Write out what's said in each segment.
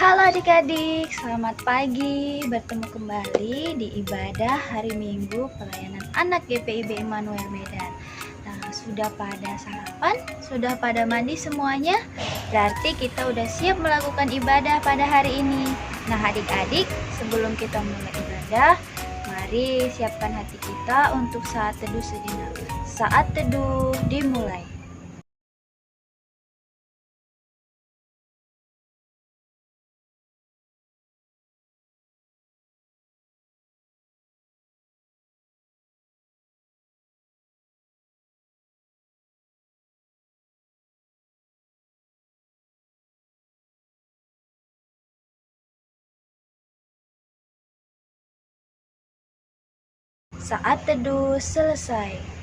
Halo adik-adik, selamat pagi. Bertemu kembali di ibadah hari Minggu pelayanan anak GPIB Immanuel Medan. Nah, sudah pada sarapan? Sudah pada mandi semuanya? Berarti kita udah siap melakukan ibadah pada hari ini. Nah, adik-adik, sebelum kita mulai ibadah, mari siapkan hati kita untuk saat teduh sejenak. Saat teduh dimulai. Saat teduh selesai.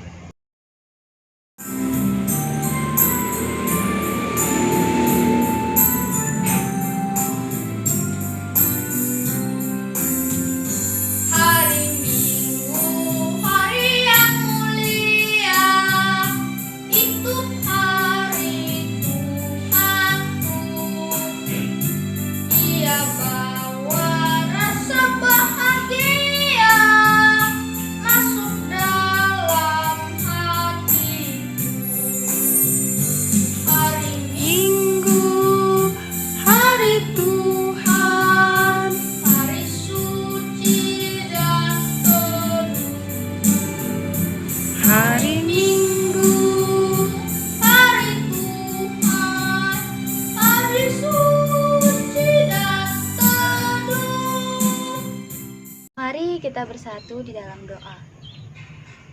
Mari kita bersatu di dalam doa.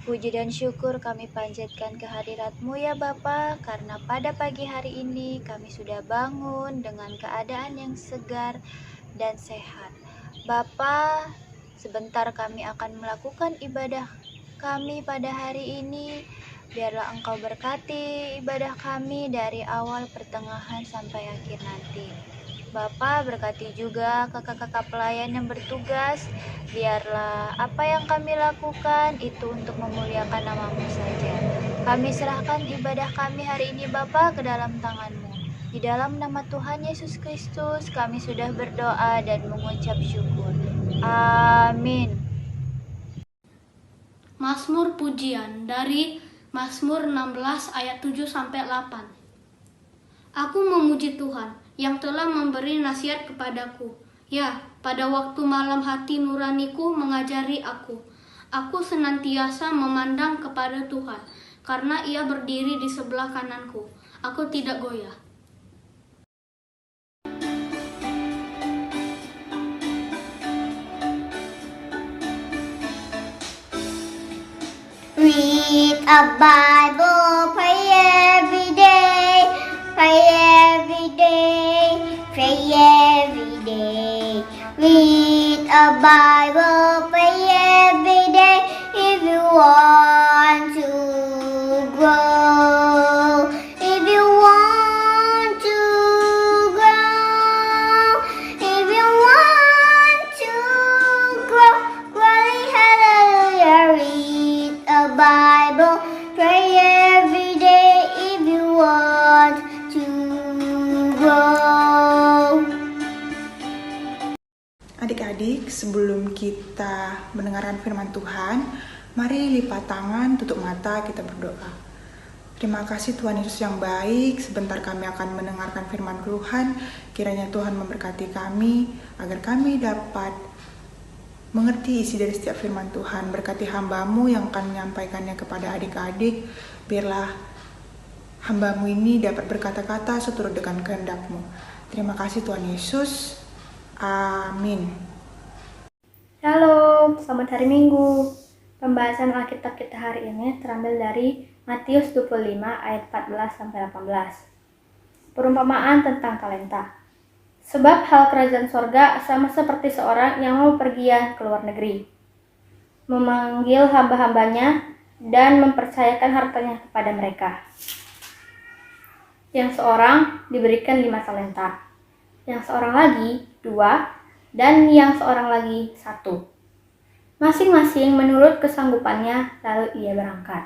Puji dan syukur kami panjatkan kehadirat-Mu ya Bapa, karena pada pagi hari ini kami sudah bangun dengan keadaan yang segar dan sehat. Bapa, sebentar kami akan melakukan ibadah kami pada hari ini. Biarlah Engkau berkati ibadah kami dari awal, pertengahan, sampai akhir nanti. Bapa, berkati juga kakak-kakak pelayan yang bertugas. Biarlah apa yang kami lakukan itu untuk memuliakan nama-Mu saja. Kami serahkan ibadah kami hari ini Bapa ke dalam tangan-Mu. Di dalam nama Tuhan Yesus Kristus kami sudah berdoa dan mengucap syukur. Amin. Mazmur pujian dari Mazmur 16 ayat 7-8. Aku memuji Tuhan yang telah memberi nasihat kepadaku. Ya, pada waktu malam hati nuraniku mengajari aku. Aku senantiasa memandang kepada Tuhan, karena Ia berdiri di sebelah kananku. Aku tidak goyah. Read a Bible, pray every day, pray every day, pray every day. Read a Bible, pray every day if you want to grow. If you want to grow, if you want to grow, glory, hallelujah. Read a Bible, pray every day if you want to grow. Adik-adik, sebelum kita mendengarkan firman Tuhan, mari lipat tangan, tutup mata, kita berdoa. Terima kasih Tuhan Yesus yang baik, sebentar kami akan mendengarkan firman Tuhan. Kiranya Tuhan memberkati kami, agar kami dapat mengerti isi dari setiap firman Tuhan. Berkati hamba-Mu yang akan menyampaikannya kepada adik-adik. Biarlah hamba-Mu ini dapat berkata-kata seturut dengan kehendak-Mu. Terima kasih Tuhan Yesus. Amin. Halo, selamat hari Minggu. Pembahasan Alkitab kita hari ini terambil dari Matius 25 ayat 14-18. Perumpamaan tentang talenta. Sebab hal kerajaan sorga sama seperti seorang yang mau pergian ke luar negeri, memanggil hamba-hambanya dan mempercayakan hartanya kepada mereka. Yang seorang diberikan 5 talenta, yang seorang lagi 2, dan yang seorang lagi 1. Masing-masing menurut kesanggupannya, lalu ia berangkat.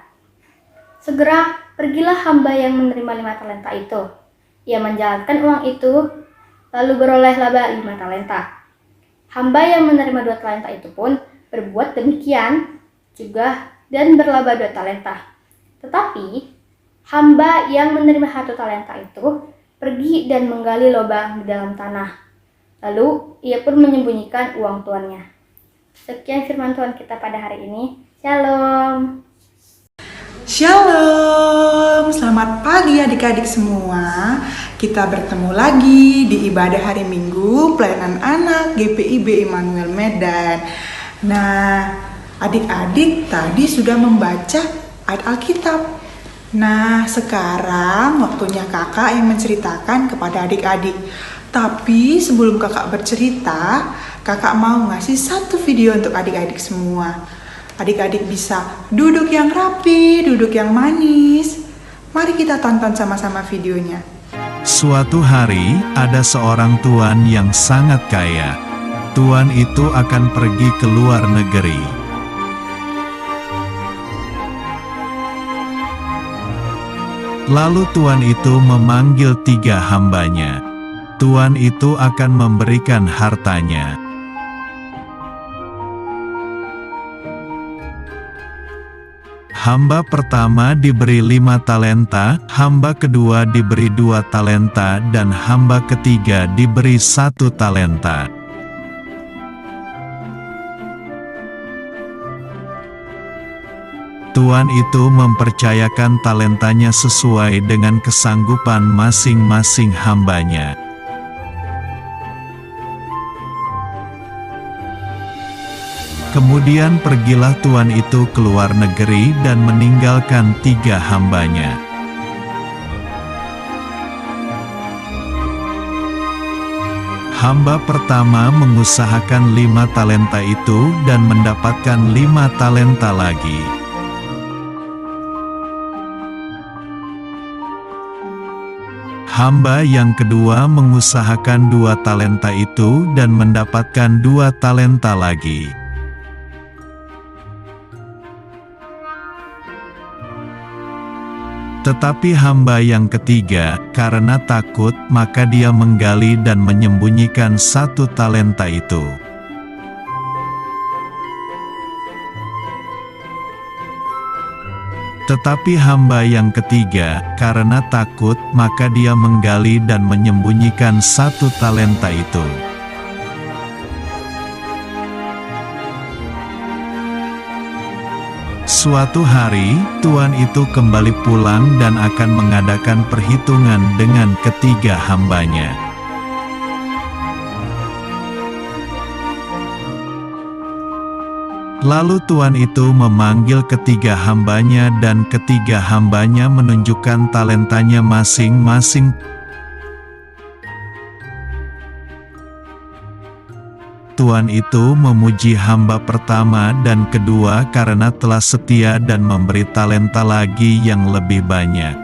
Segera pergilah hamba yang menerima 5 talenta itu. Ia menjalankan uang itu lalu beroleh laba 5 talenta. Hamba yang menerima 2 talenta itu pun berbuat demikian juga dan berlaba 2 talenta. Tetapi hamba yang menerima 1 talenta itu pergi dan menggali lubang di dalam tanah. Lalu ia pun menyembunyikan uang tuannya. Sekian firman Tuhan kita pada hari ini. Shalom. Shalom, selamat pagi adik-adik semua. Kita bertemu lagi di ibadah hari Minggu pelayanan anak GPIB Immanuel Medan. Nah, adik-adik tadi sudah membaca ayat Alkitab. Nah, sekarang waktunya kakak yang menceritakan kepada adik-adik. Tapi sebelum kakak bercerita, kakak mau ngasih satu video untuk adik-adik semua. Adik-adik bisa duduk yang rapi, duduk yang manis. Mari kita tonton sama-sama videonya. Suatu hari, ada seorang tuan yang sangat kaya. Tuan itu akan pergi ke luar negeri. Lalu tuan itu memanggil 3 hambanya. Tuan itu akan memberikan hartanya. Hamba pertama diberi 5 talenta, hamba kedua diberi 2 talenta, dan hamba ketiga diberi 1 talenta. Tuan itu mempercayakan talentanya sesuai dengan kesanggupan masing-masing hambanya. Kemudian pergilah tuan itu ke luar negeri dan meninggalkan 3 hambanya. Hamba pertama mengusahakan 5 talenta itu dan mendapatkan 5 talenta lagi. Hamba yang kedua mengusahakan 2 talenta itu dan mendapatkan 2 talenta lagi. Tetapi hamba yang ketiga, karena takut, maka dia menggali dan menyembunyikan 1 talenta itu. Tetapi hamba yang ketiga, karena takut, maka dia menggali dan menyembunyikan 1 talenta itu. Suatu hari, tuan itu kembali pulang dan akan mengadakan perhitungan dengan ketiga hambanya. Lalu tuan itu memanggil ketiga hambanya dan ketiga hambanya menunjukkan talentanya masing-masing. Tuan itu memuji hamba pertama dan kedua karena telah setia dan memberi talenta lagi yang lebih banyak.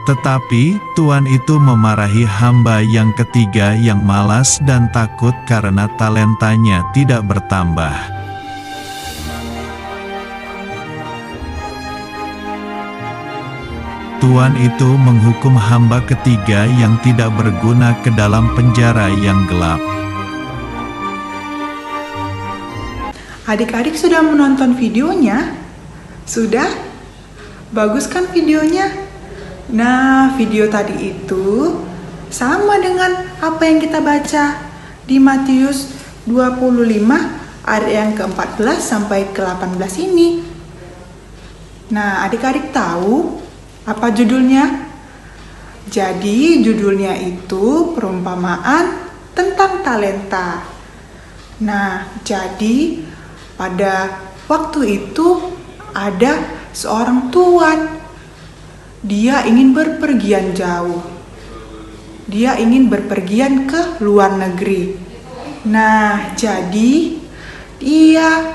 Tetapi, tuan itu memarahi hamba yang ketiga yang malas dan takut karena talentanya tidak bertambah. Tuan itu menghukum hamba ketiga yang tidak berguna ke dalam penjara yang gelap. Adik-adik sudah menonton videonya? Sudah? Bagus kan videonya? Nah, video tadi itu sama dengan apa yang kita baca di Matius 25 ayat yang ke-14 sampai ke-18 ini. Nah, adik-adik tahu apa judulnya? Jadi judulnya itu perumpamaan tentang talenta. Nah, jadi pada waktu itu ada seorang tuan. Dia ingin berpergian jauh. Dia ingin berpergian ke luar negeri. Nah, jadi dia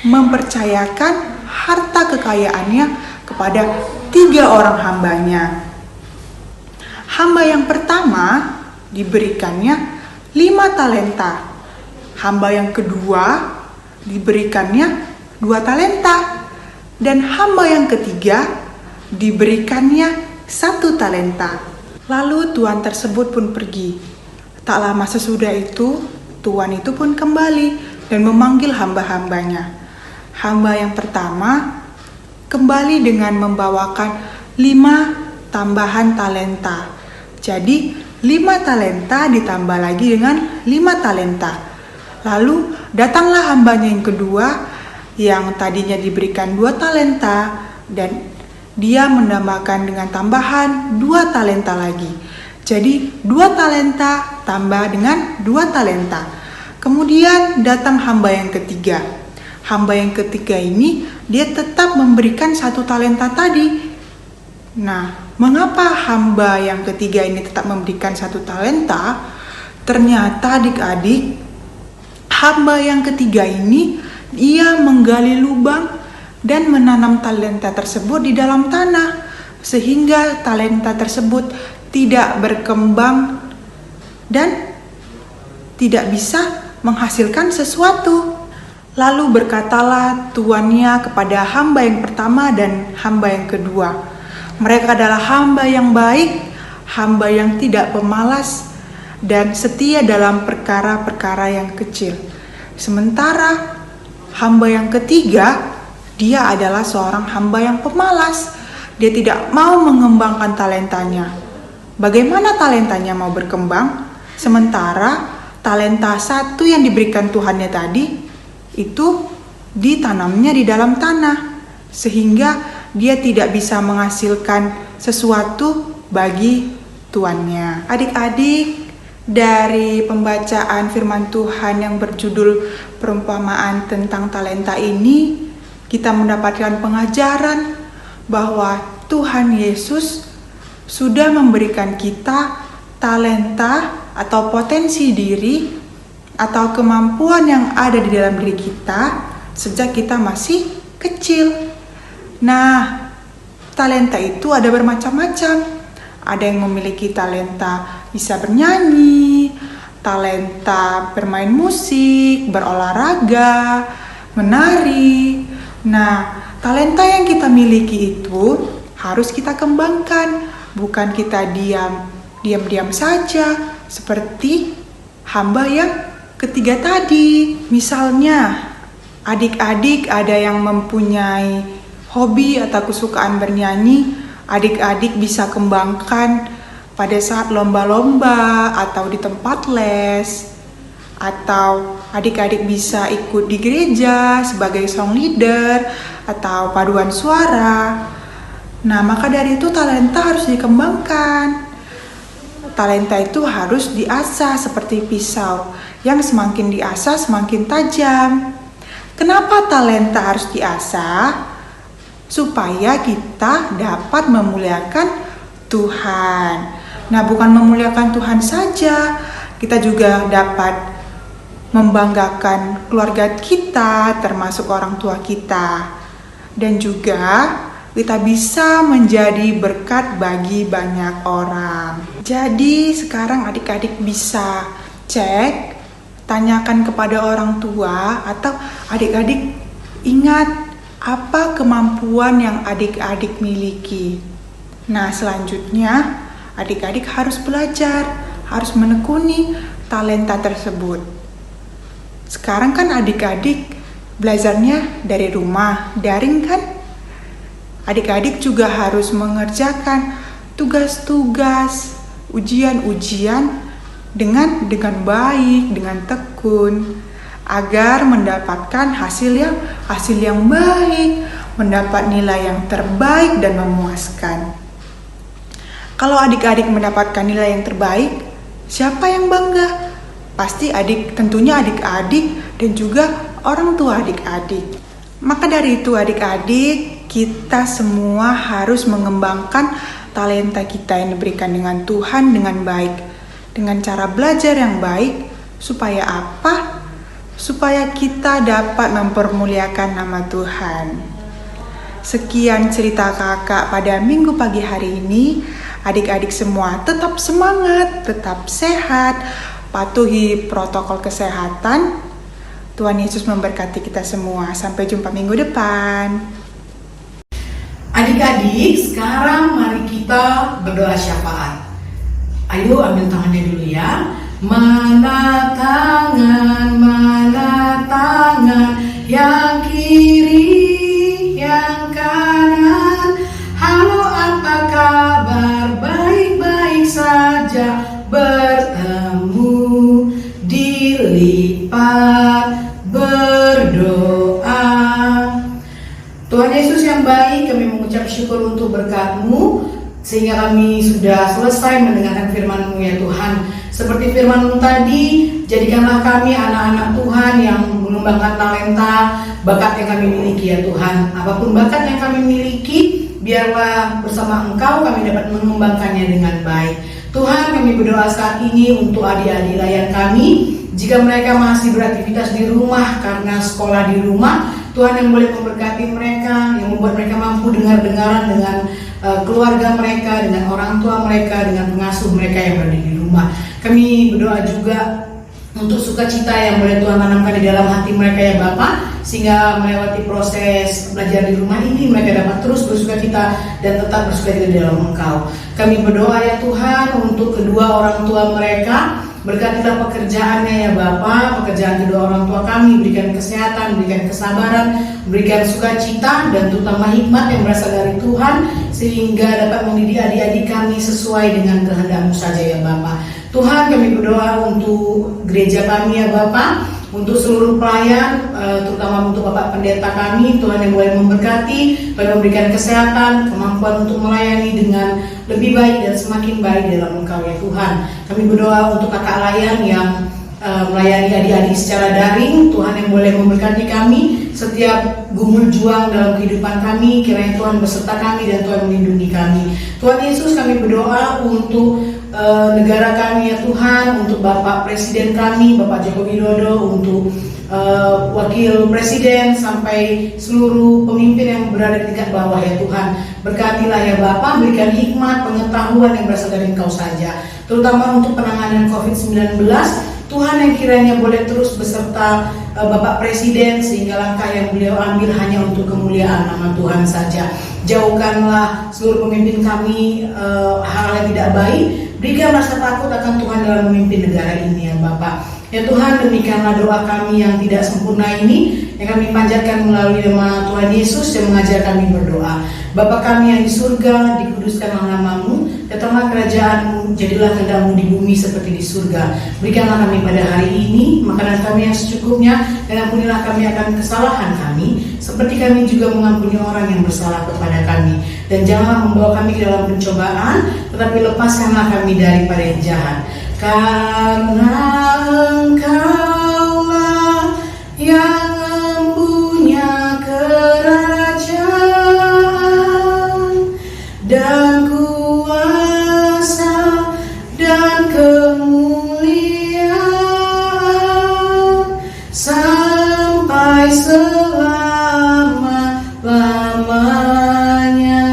mempercayakan harta kekayaannya kepada 3 orang hambanya. Hamba yang pertama diberikannya 5 talenta. Hamba yang kedua diberikannya 2 talenta. Dan hamba yang ketiga diberikannya 1 talenta. Lalu tuan tersebut pun pergi. Tak lama sesudah itu, tuan itu pun kembali dan memanggil hamba-hambanya. Hamba yang pertama kembali dengan membawakan 5 tambahan talenta. Jadi 5 talenta ditambah lagi dengan 5 talenta. Lalu datanglah hambanya yang kedua yang tadinya diberikan 2 talenta dan dia menambahkan dengan tambahan 2 talenta lagi. Jadi 2 talenta tambah dengan 2 talenta. Kemudian datang hamba yang ketiga. Hamba yang ketiga ini dia tetap memberikan 1 talenta tadi. Nah, mengapa hamba yang ketiga ini tetap memberikan 1 talenta? Ternyata adik-adik, hamba yang ketiga ini ia menggali lubang dan menanam talenta tersebut di dalam tanah, sehingga talenta tersebut tidak berkembang dan tidak bisa menghasilkan sesuatu. Lalu berkatalah tuannya kepada hamba yang pertama dan hamba yang kedua, mereka adalah hamba yang baik, hamba yang tidak pemalas dan setia dalam perkara-perkara yang kecil. Sementara hamba yang ketiga, dia adalah seorang hamba yang pemalas. Dia tidak mau mengembangkan talentanya. Bagaimana talentanya mau berkembang? Sementara talenta 1 yang diberikan Tuhannya tadi, itu ditanamnya di dalam tanah. Sehingga dia tidak bisa menghasilkan sesuatu bagi tuannya. Adik-adik, dari pembacaan firman Tuhan yang berjudul perumpamaan tentang talenta ini, kita mendapatkan pengajaran bahwa Tuhan Yesus sudah memberikan kita talenta atau potensi diri atau kemampuan yang ada di dalam diri kita sejak kita masih kecil. Nah, talenta itu ada bermacam-macam. Ada yang memiliki talenta bisa bernyanyi, talenta bermain musik, berolahraga, menari. Nah, talenta yang kita miliki itu harus kita kembangkan, bukan kita diam saja seperti hamba yang ketiga tadi. Misalnya, adik-adik ada yang mempunyai hobi atau kesukaan bernyanyi, adik-adik bisa kembangkan pada saat lomba-lomba atau di tempat les. Atau adik-adik bisa ikut di gereja sebagai song leader atau paduan suara. Nah, maka dari itu talenta harus dikembangkan. Talenta itu harus diasah seperti pisau, yang semakin diasah semakin tajam. Kenapa talenta harus diasah? Supaya kita dapat memuliakan Tuhan. Nah, bukan memuliakan Tuhan saja, kita juga dapat membanggakan keluarga kita, termasuk orang tua kita. Dan juga kita bisa menjadi berkat bagi banyak orang. Jadi sekarang adik-adik bisa cek, tanyakan kepada orang tua, atau adik-adik ingat apa kemampuan yang adik-adik miliki. Nah, selanjutnya adik-adik harus belajar, harus menekuni talenta tersebut. Sekarang kan adik-adik belajarnya dari rumah, daring kan? Adik-adik juga harus mengerjakan tugas-tugas, ujian-ujian dengan baik, dengan tekun, agar mendapatkan hasil yang baik, mendapat nilai yang terbaik dan memuaskan. Kalau adik-adik mendapatkan nilai yang terbaik, siapa yang bangga? Pasti tentunya adik-adik dan juga orang tua adik-adik. Maka dari itu adik-adik, kita semua harus mengembangkan talenta kita yang diberikan dengan Tuhan dengan baik. Dengan cara belajar yang baik, supaya apa? Supaya kita dapat mempermuliakan nama Tuhan. Sekian cerita kakak pada minggu pagi hari ini. Adik-adik semua tetap semangat, tetap sehat, patuhi protokol kesehatan. Tuhan Yesus memberkati kita semua. Sampai jumpa minggu depan. Adik-adik, sekarang mari kita berdoa syafaat. Ayo ambil tangannya dulu ya. Mana tangan yang kiri, yang kanan. Halo, apa kabar? Baik-baik saja. Bertemu, dilipat, berdoa. Tuhan Yesus yang baik, kami mengucap syukur untuk berkat-Mu, sehingga kami sudah selesai mendengarkan firman-Mu ya Tuhan. Seperti firman-Mu tadi, jadikanlah kami anak-anak Tuhan yang mengembangkan talenta, bakat yang kami miliki ya Tuhan. Apapun bakat yang kami miliki, biarlah bersama Engkau kami dapat mengembangkannya dengan baik. Tuhan, kami berdoa saat ini untuk adik-adik layan kami. Jika mereka masih beraktivitas di rumah karena sekolah di rumah, Tuhan yang boleh memberkati mereka, yang membuat mereka mampu dengar-dengaran dengan keluarga mereka, dengan orang tua mereka, dengan pengasuh mereka yang berada di rumah. Kami berdoa juga untuk sukacita yang boleh Tuhan tanamkan di dalam hati mereka ya Bapak, sehingga melewati proses belajar di rumah ini mereka dapat terus bersukacita dan tetap bersukacita di dalam Engkau. Kami berdoa ya Tuhan untuk kedua orang tua mereka. Berkatilah pekerjaannya ya Bapa, pekerjaan kedua orang tua kami, berikan kesehatan, berikan kesabaran, berikan sukacita dan terutama hikmat yang berasal dari Tuhan, sehingga dapat mendidik adik-adik kami sesuai dengan kehendak-Mu saja ya Bapa. Tuhan, kami berdoa untuk gereja kami ya Bapa, untuk seluruh pelayan, terutama untuk Bapak Pendeta kami, Tuhan yang boleh memberkati, Tuhan memberikan kesehatan, kemampuan untuk melayani dengan lebih baik dan semakin baik dalam Engkau ya Tuhan. Kami berdoa untuk kakak layan yang melayani adik-adik secara daring, Tuhan yang boleh memberkati kami setiap gumul juang dalam kehidupan kami, kiranya Tuhan beserta kami dan Tuhan melindungi kami. Tuhan Yesus, kami berdoa untuk negara kami ya Tuhan, untuk Bapak Presiden kami, Bapak Joko Widodo, untuk Wakil Presiden sampai seluruh pemimpin yang berada di tingkat bawah ya Tuhan. Berkatilah ya Bapak, berikan hikmat, pengetahuan yang berasal dari Engkau saja, terutama untuk penanganan COVID-19. Tuhan yang kiranya boleh terus beserta Bapak Presiden, sehingga langkah yang beliau ambil hanya untuk kemuliaan nama Tuhan saja. Jauhkanlah seluruh pemimpin kami hal yang tidak baik. Berikan rasa takut akan Tuhan dalam memimpin negara ini ya Bapak. Ya Tuhan, demikianlah doa kami yang tidak sempurna ini, yang kami panjatkan melalui nama Tuhan Yesus yang mengajar kami berdoa. Bapa kami yang di surga, dikuduskanlah nama-Mu, datanglah kerajaan-Mu, jadilah kehendak-Mu di bumi seperti di surga. Berikanlah kami pada hari ini makanan kami yang secukupnya, dan ampunilah kami akan kesalahan kami, seperti kami juga mengampuni orang yang bersalah kepada kami. Dan janganlah membawa kami ke dalam pencobaan, tetapi lepaskanlah kami daripada yang jahat. Karena Engkaulah yang mempunyai kerajaan dan kuasa dan kemuliaan sampai selama-lamanya.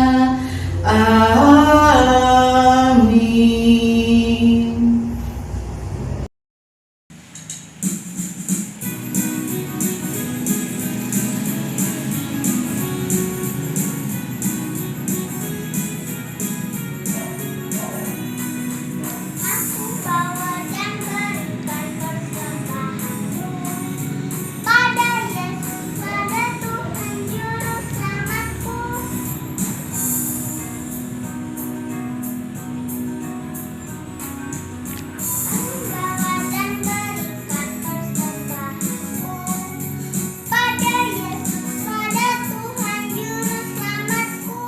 Amin. Aku bawa dan berikan persembahanku pada Yesus, pada Tuhan Juru Selamatku. Aku bawa dan berikan persembahanku pada Yesus, pada Tuhan Juru Selamatku.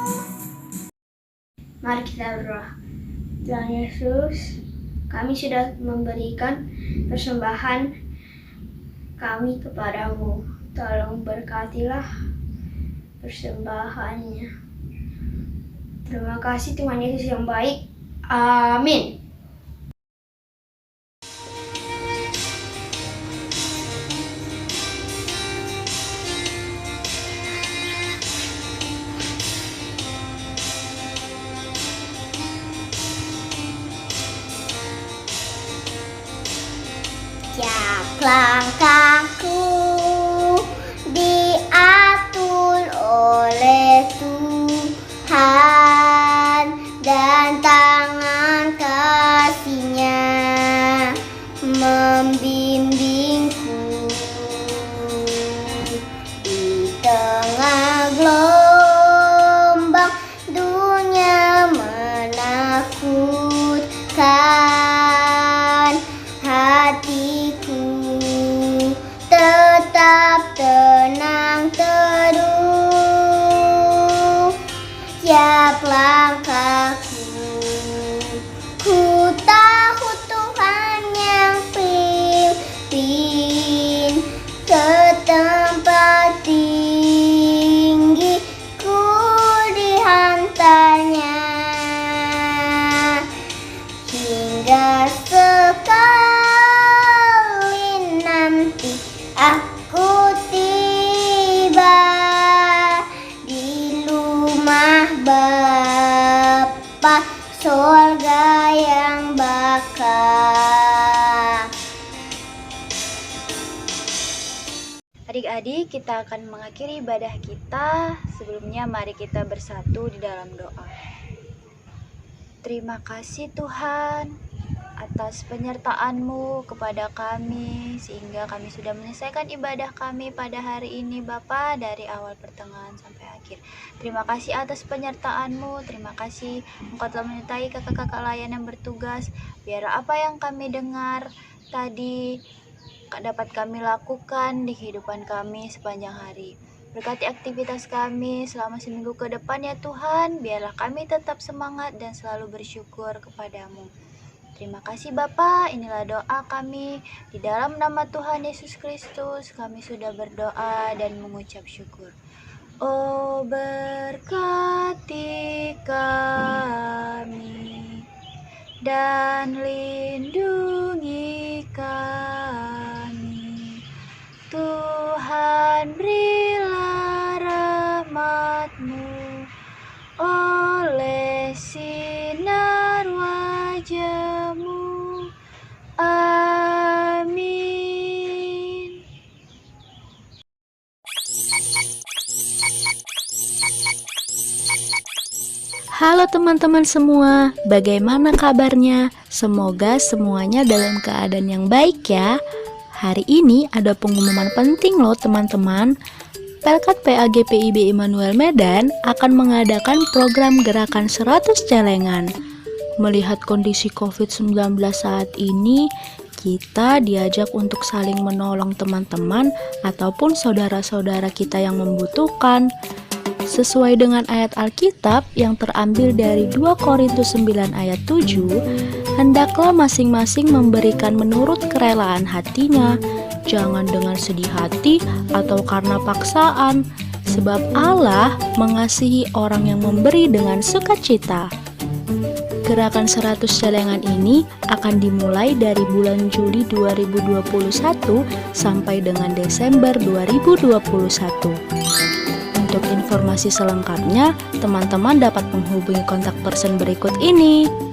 Mari kita berdoa. Tuhan Yesus, kami sudah memberikan persembahan kami kepadamu. Tolong berkatilah persembahannya. Terima kasih Tuhan Yesus yang baik. Amin. Setiap langkahku diatur oleh Tuhan. langkah-langkahku. Ku tahu Tuhan yang pimpin ke tempat tinggi, ku dihantarnya hingga sekali nanti aku tiba di rumah Bapa surga yang bakal. Adik-adik, kita akan mengakhiri ibadah kita. Sebelumnya mari kita bersatu di dalam doa. Terima kasih Tuhan atas penyertaan-Mu kepada kami sehingga kami sudah menyelesaikan ibadah kami pada hari ini Bapa, dari awal pertengahan sampai akhir. Terima kasih atas penyertaan-Mu, terima kasih Engkau telah menyertai kakak-kakak layan yang bertugas. Biar apa yang kami dengar tadi dapat kami lakukan di kehidupan kami sepanjang hari. Berkati aktivitas kami selama seminggu ke depan ya Tuhan, biarlah kami tetap semangat dan selalu bersyukur kepadamu. Terima kasih Bapa, inilah doa kami. Di dalam nama Tuhan Yesus Kristus kami sudah berdoa dan mengucap syukur. Oh, berkati kami dan lindungi kami. Tuhan, berilah rahmat-Mu oleh sinar wajah-Mu. Amin. Halo teman-teman semua, bagaimana kabarnya? Semoga semuanya dalam keadaan yang baik ya. Hari ini ada pengumuman penting loh teman-teman. Pelkat PAGPIB Immanuel Medan akan mengadakan program gerakan 100 celengan. Melihat kondisi COVID-19 saat ini, kita diajak untuk saling menolong teman-teman ataupun saudara-saudara kita yang membutuhkan. Sesuai dengan ayat Alkitab yang terambil dari 2 Korintus 9 ayat 7, hendaklah masing-masing memberikan menurut kerelaan hatinya, jangan dengan sedih hati atau karena paksaan, sebab Allah mengasihi orang yang memberi dengan sukacita. Gerakan 100 celengan ini akan dimulai dari bulan Juli 2021 sampai dengan Desember 2021. Untuk informasi selengkapnya, teman-teman dapat menghubungi kontak person berikut ini.